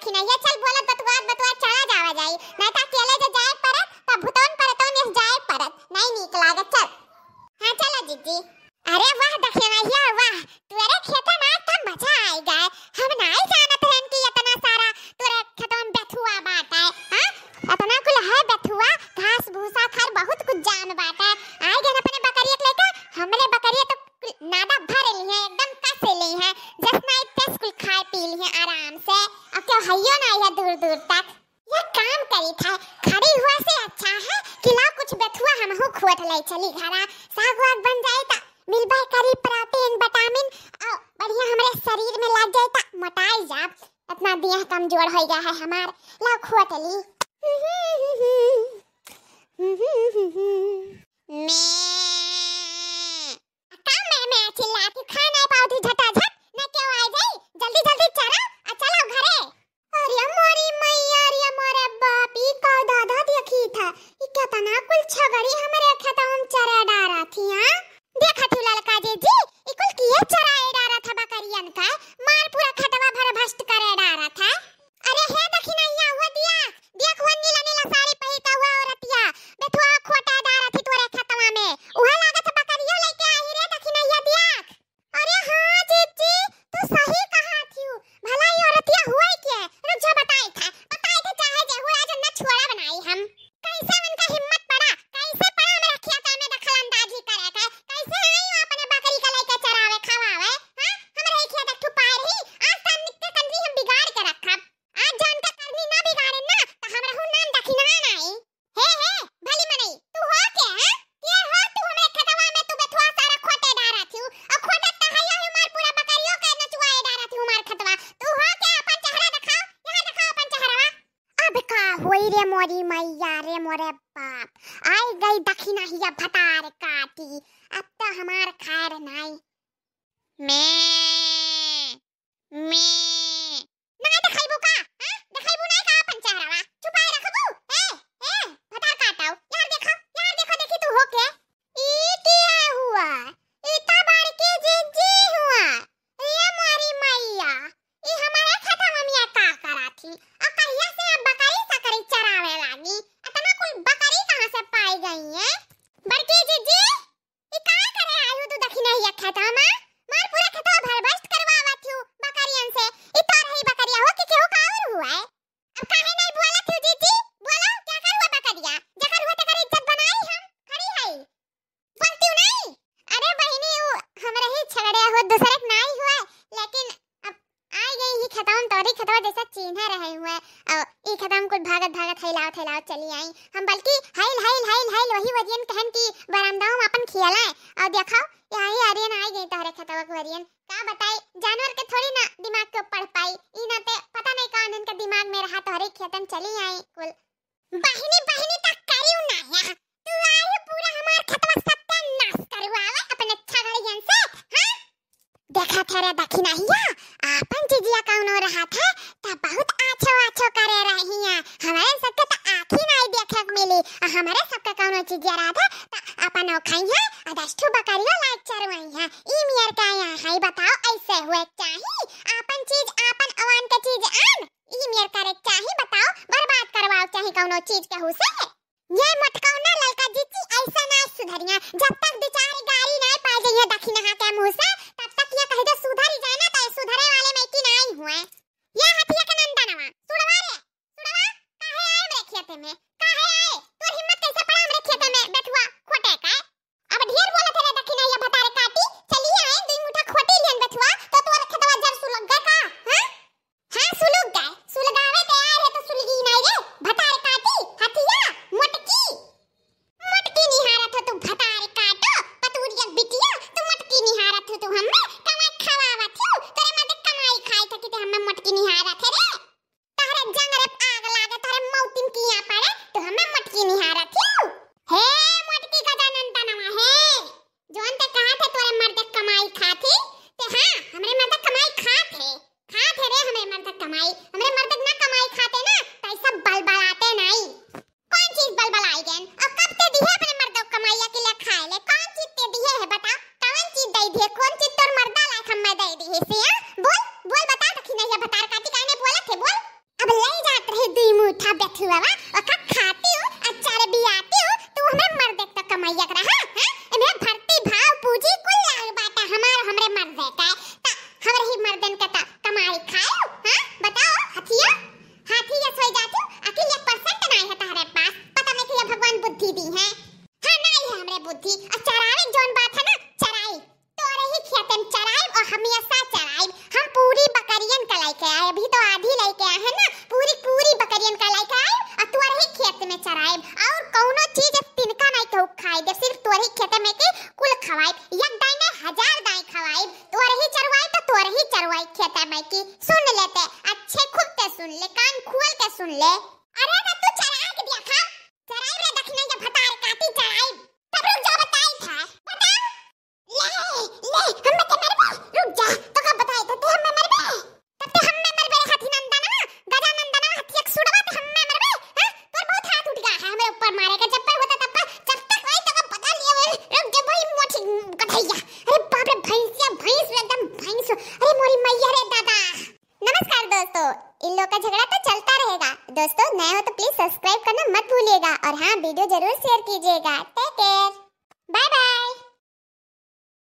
दखिनैया चल बोलत बतुआ चला जावा जाई नहीं त अकेले जे जाए परत त भुतौन परतौन इस जाए परत नहीं नीक लागत चल। हां चला जीजी। अरे वाह दखिनैया वाह तोरे खेत में त मजा आई गए हम नहीं जानत रहन कि इतना सारा तोरे खेतों में बेथुआ बाटे। हां इतना कुल है बेथुआ घास भूसा खर बहुत कुछ जान बाटे आई गन अपने बकरिया के लेके हमरे बकरिया तो नादा भर ली है एकदम कस ली है जसना इतने कुल खाए पी ली है आराम से अब क्यों हइयो ना है दूर दूर तक ये काम करी था खड़ी हुआ से अच्छा है कि ला कुछ बेथुआ हमहु खोट ले चली घरा साग वाग बन जाए ता मिलबे करी प्रोटीन विटामिन और बढ़िया हमरे शरीर में लग जाए ता मोटाई जा इतना देह कमजोर हो गया है हमार ला खोट ली। मैं चिल्लाती खा नहीं पाऊती झटाझट न क्यों आ जाई जल्दी जल्दी चला चलो घरे। अरे मोरी मैया रे मोरे बाप ई का दादा देखी था ई कितना कुल छगड़ी हमरे खेतों में चरा डारा थी। हां देखा तू ललका जी ई कुल किए चराए डारा था बकरियन का मार पूरा खटवा भर भस्ट करे डारा था। अरे हे दखिनैया हुआ देख वो नीला नीला साड़ी पहन का हुआ औरतिया बेथुआ खोटा डारा थी तोरे खेतवा में उहा लागत बकरियो लेके आई रे दखिनैया देख। अरे हां जीजी तू सही कहा थी भला ये औरतिया हुआ क्या रुक जा बताई था चाहे जे हुआ आज न छोड़ा बनाई हम कैसे उनका हिम्मत पड़ा कैसे पड़ा मेरा खेत में दखल अंदाजी करे का कैसे आई अपने बकरी का लेके चरावे खवावे। हां हमरे खेत ठुपा रही आज तक निकते कंजी हम बिगाड़ के रखब आज जान का करनी ना बिगाड़े ना तो हमरा हु नाम दखिना नहीं हे भली मनई तू हो के हां के हो तू हमरे खेतवा में तू बेथुआ सारा खोटे डारा थी और खोटे तहया हमार पूरा बकरियों के नचवाए डारा थी हमार खेतवा तू हो के अपन चेहरा दिखाओ यहां दिखाओ अपन चेहरा। अब का होई रे मोरी मैया रे मोरे बाप आई गई दखिनैया भतार काटी अब तो हमार खैर नहीं मैं ना दिखाइबो का हां दिखाइबो नहीं का अपन चेहरा छुपाए रखबो ए भतार काटाओ यार देखो देखी तू हो के ई क्या हुआ इतना बार के जीजी हुआ ये मोरी मैया ई हमारे खाता मम्मी का करा थी और कहिया से बकरी सकरी चरावे लागी इतना कोई बकरी कहां से पाई गई है बड़की जीजी ई का करे आयु तू दखिनैया खाता में मार पूरा खेतवा भर भस्ट करवावा थी बकरियन से ई तो रही बकरिया हो कि केहू का और हुआ है अब काहे नहीं बोला तू जीजी बोलो क्या करवा बकरिया जकर हुआ तकर इज्जत बनाई हम खड़ी है बोलती नहीं। अरे बहिनी वो हमरे ही छगड़े हो दूसरे के नहीं हुआ लेकिन अब आई गई ही खत्म तोरी खतवा जैसा चिन्ह रहे हुए और ई खत्म कुछ भागत थैलाओ चली आई हम बल्कि हाइल वही वरियन कहन की बरामदाओं में अपन खियाला और दिखाओ यही आर्यन आई गई तोहरे खतवा को आर्यन का बताई जानवर के थोड़ी ना दिमाग के पढ़ पाई ई ना ते पता नहीं कौन इनका दिमाग में रहा तोहरे खेतन चली आई कुल बहिनी तक करियो ना या तू आई पूरा हमार खतवा सत्यानाश करवावे अपने छगड़ियन से। हां देखा थारे दखिनैया अपन जीजिया कौन हो रहा था त बहुत आछो करे रही है हमारे सबके त आंखी नहीं देखे को मिली हमारे सबके कौन जीजिया रहा था त अपन खाई है अदष्टू बकरियो लाइक चरवाई है ई मियर का यहाँ है बताओ ऐसे हुए चाहिए अपन चीज अपन अवान के चीज आन ई मियर करे चाहिए बताओ बर्बाद करवाओ चाहिए कौनो चीज के हुसे ये मटकाओ ना ललका जीजी ऐसा ना सुधरिया जब तक बेचारी गाड़ी नहीं पाई गई है दखिनहा के मुंह से तब तक ये कहे तो सुधर ही जाना तो सुधरे वाले में की नहीं हुए ये हथिया के नंदनवा सुड़वा काहे आए मेरे खेत में काहे आए तोर हिम्मत कैसे पड़ा हमरे खेत में बेठुआ खोटे का अब ढेर बोले थे दखिनैया भतार काटी चलिए आए दो मुठा खोटी लियन बेठुआ तो तोर खेतवा जर सुलग गए का हां सुलग गए सुलगावे ते आए रे तो सुलगी नहीं रे भतार काटी हथिया मटकी निहारत हो तू भतार काटो पतूरिया बिटिया तू मटकी निहारत हो तू हमें कमाई खवावत हो तेरे मदे कमाई खाई था कि ते हमें मटकी निहारत है रे तहरे जंग रे आग लागे तहरे मौतिन किया पड़े तो हमें मटकी निहारत हो हे मटकी का जानन तनवा है जोन ते कहा थे तोरे मर्द कमाई खाती ते हां हमरे मर्द कमाई खाते रे हमरे मर्द कमाई हमरे मर्द ना कमाई खाते ना पैसा बलबलाते नहीं कौन चीज बलबलाई गन अब कब ते दिए अपने मर्द कमाईया के लिए खाए ले कौन चीज ते दिए है बता कौन चीज दे दिए कौन चीज तोर मर्दा लायक हम दे दी है से बोल बता दखिनैया भतार काटी काने बोले थे बोल सेट हुआ वा और का खाती हूँ अचार भी आती हूँ तू हमें मर देख तो कमाइया करा हां हां मैं भर्ती भाव पूजी कुल लाग बाटा हमरे मर देता है ता हमरे ही मर्दन का ता कमाई खाओ हां बताओ हाथिया सोई जाती अकेले 1% नहीं है तारे पास पता नहीं कि भगवान बुद्धि दी है हां नहीं है हमरे बुद्धि और चरावे जोन बात है ना चराई तोरे ही खेत में चराई और हमेशा चराई हम पूरी बकरियन का लेके आए अभी तो आधी लेके आए हैं ना पूरी बकरियन का लेके आए और तोरे ही खेत में चराई और कौनो चीज तिनका नहीं तो खाई दे सिर्फ तोरे ही खेत में के कुल खवाई एक दाई ने 1000 दाई खवाई तोरे ही चरवाई तो तोरे ही चरवाई खेत में की सुन लेते अच्छे खूब ते सुन ले कान खोल के सुन ले अरे ना तू चरा के दिया खा चराई रे दखने जब भतार काटी चराई तब रुक जा बताई था बता ले हम के मरबे रुक जा तो का बताई तो हम मरबे तब तो हम मरबे हाथी नंदना गजा नंदना हाथी एक सुड़वा तो हम मरबे हां तोर बहुत हाथ उठ गया है हमें ऊपर मारेगा जब पर होता तब जब तक वही तो पता लिए रुक जा भाई मोटी कठैया अरे बाप रे भैंस एकदम भैंस अरे मोरी मैया रे दादा नमस्कार दोस्तों इन लोग का झगड़ा तो चलता रहेगा दोस्तों नए हो तो प्लीज सब्सक्राइब करना मत भूलिएगा और हाँ वीडियो जरूर शेयर कीजिएगा टेक केयर बाय बाय।